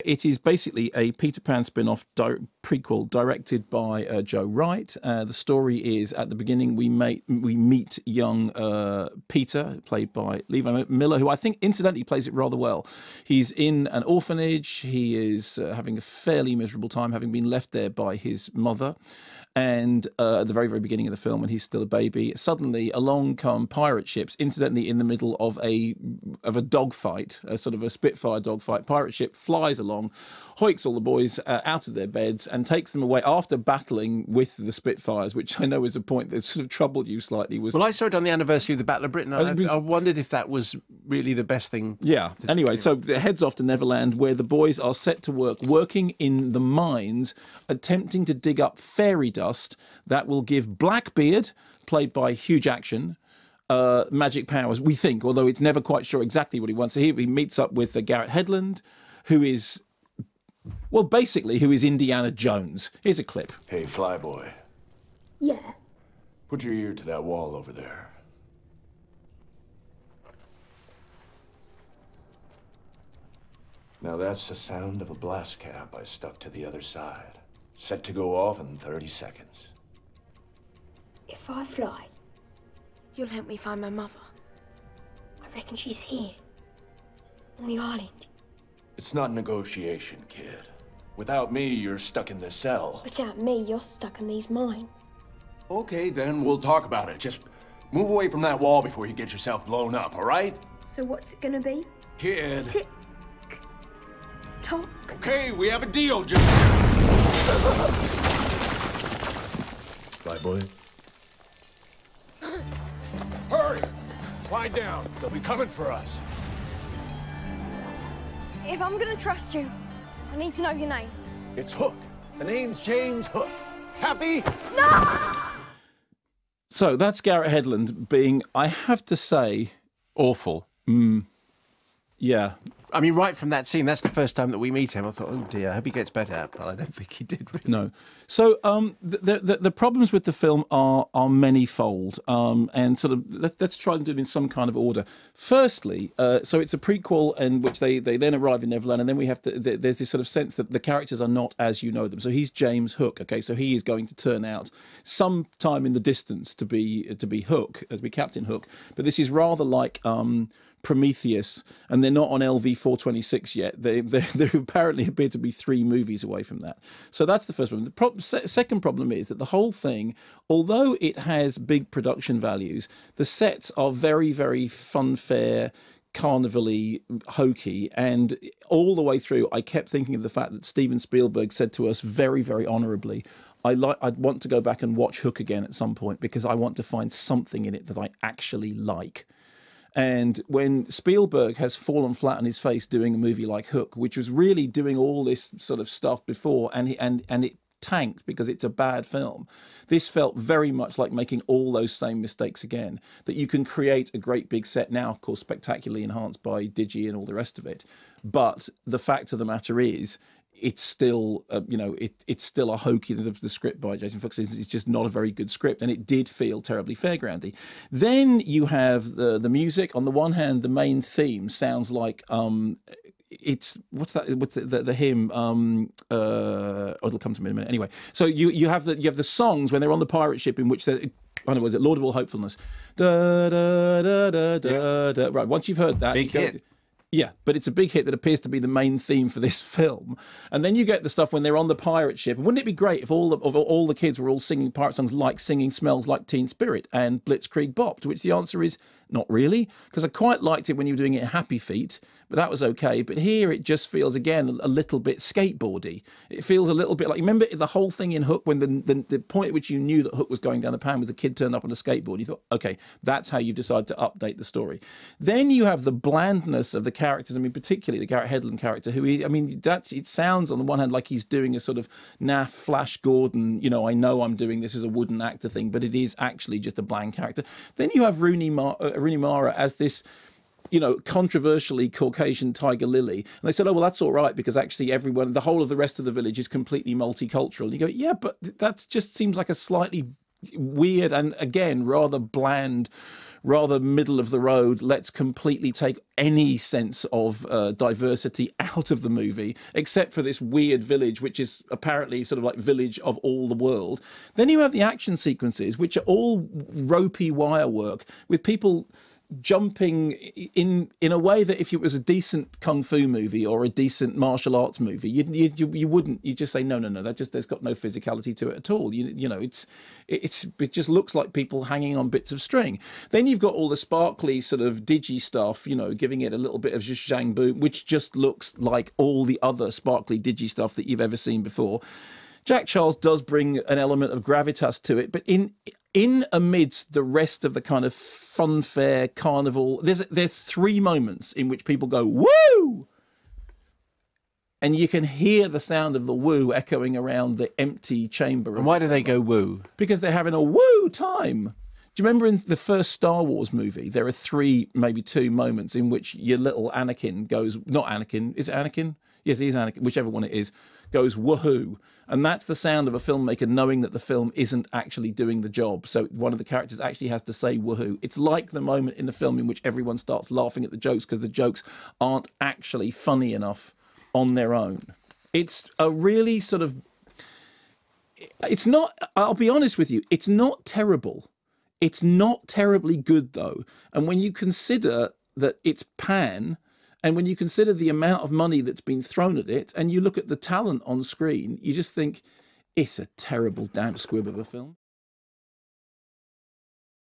It is basically a Peter Pan spin-off prequel directed by Joe Wright. The story is, at the beginning, we meet young Peter, played by Levi Miller, who I think incidentally plays it rather well. He's in an orphanage. He is having a fairly miserable time, having been left there by his mother. And at the very, very beginning of the film, when he's still a baby, suddenly along come pirate ships, incidentally in the middle of a dogfight, a sort of a Spitfire dogfight. Pirate ship flies along, hoiks all the boys out of their beds and takes them away after battling with the Spitfires, which I know is a point that sort of troubled you slightly. Well, I saw it on the anniversary of the Battle of Britain. I wondered if that was really the best thing. Yeah. Anyway, so it heads off to Neverland, where the boys are set to working in the mines, attempting to dig up fairy dust that will give Blackbeard, played by Hugh Jackson, magic powers, we think, although it's never quite sure exactly what he wants. So he meets up with Garrett Hedlund, who is, well, basically, who is Indiana Jones. Here's a clip. Hey, Flyboy. Yeah. Put your ear to that wall over there. Now that's the sound of a blast cap I stuck to the other side. Set to go off in 30 seconds. If I fly, you'll help me find my mother. I reckon she's here. On the island. It's not negotiation, kid. Without me, you're stuck in this cell. Without me, you're stuck in these mines. Okay, then we'll talk about it. Just move away from that wall before you get yourself blown up, all right? So what's it gonna be? Kid. Tick. Tock. Okay, we have a deal, just... Flyboy. Hurry! Slide down. They'll be coming for us. If I'm gonna trust you, I need to know your name. It's Hook. The name's James Hook. Happy? No! So that's Garrett Hedlund being, I have to say, awful. Yeah. I mean, right from that scene, that's the first time that we meet him. I thought, oh dear, I hope he gets better. But I don't think he did really. No. So the problems with the film are manifold, and sort of let's try and do it in some kind of order. Firstly, so it's a prequel in which they then arrive in Neverland, and then we have to. There's this sort of sense that the characters are not as you know them. So he's James Hook. Okay, so he is going to turn out sometime in the distance to be Hook, to be Captain Hook. But this is rather like Prometheus, and they're not on LV 426 yet. They apparently appear to be 3 movies away from that. So that's the first problem. The second problem is that the whole thing, although it has big production values, the sets are very, very funfair, carnival-y, hokey, and all the way through I kept thinking of the fact that Steven Spielberg said to us very, very honourably, I'd want to go back and watch Hook again at some point because I want to find something in it that I actually like. And when Spielberg has fallen flat on his face doing a movie like Hook, which was really doing all this sort of stuff before, and it tanked because it's a bad film, this felt very much like making all those same mistakes again. That you can create a great big set now, of course, spectacularly enhanced by Digi and all the rest of it. But the fact of the matter is, it's still, it's still a hokey. The script by Jason Fox is just not a very good script, and it did feel terribly fairgroundy. Then you have the music. On the one hand, the main theme sounds like it's what's the hymn? It'll come to me in a minute. Anyway, so you have the songs when they're on the pirate ship in which they're. I don't know, was it Lord of All Hopefulness? Da, da, da, da, da, da. Right, once you've heard that, big hit. Yeah, but it's a big hit that appears to be the main theme for this film. And then you get the stuff when they're on the pirate ship. And wouldn't it be great if all the kids were all singing pirate songs like singing Smells Like Teen Spirit and Blitzkrieg Bop? To which the answer is not really, because I quite liked it when you were doing it at Happy Feet, but that was okay. But here it just feels, again, a little bit skateboardy. It feels a little bit like, remember the whole thing in Hook when the point at which you knew that Hook was going down the pan was a kid turned up on a skateboard. You thought, okay, that's how you've decided to update the story. Then you have the blandness of the characters. I mean, particularly the Garrett Hedlund character, it sounds on the one hand like he's doing a sort of naff Flash Gordon, I know I'm doing this as a wooden actor thing, but it is actually just a bland character. Then you have Rooney Mara as this, controversially Caucasian Tiger Lily. And they said, oh, well, that's all right because actually the whole of the rest of the village is completely multicultural. And you go, yeah, but that just seems like a slightly weird and, again, rather bland rather middle of the road, let's completely take any sense of diversity out of the movie, except for this weird village, which is apparently sort of like village of all the world. Then you have the action sequences, which are all ropey wire work with people jumping in a way that if it was a decent kung fu movie or a decent martial arts movie, you wouldn't. You just say no, there's got no physicality to it at all. You know, it just looks like people hanging on bits of string. Then you've got all the sparkly sort of digi stuff, you know, giving it a little bit of zhang boom, which just looks like all the other sparkly digi stuff that you've ever seen before. Jack Charles does bring an element of gravitas to it, but in amidst the rest of the kind of funfair carnival, there's 3 moments in which people go woo, and you can hear the sound of the woo echoing around the empty chamber. And why do they go woo? Because they're having a woo time. Do you remember in the first Star Wars movie, there are 3, maybe 2 moments in which your little Anakin goes, not Anakin, is it Anakin? Yes, he's Anakin, whichever one it is, goes woohoo. And that's the sound of a filmmaker knowing that the film isn't actually doing the job. So one of the characters actually has to say woohoo. It's like the moment in the film in which everyone starts laughing at the jokes because the jokes aren't actually funny enough on their own. It's a really sort of... It's not... I'll be honest with you, it's not terrible. It's not terribly good, though. And when you consider that it's Pan... And when you consider the amount of money that's been thrown at it, and you look at the talent on screen, you just think it's a terrible damp squib of a film.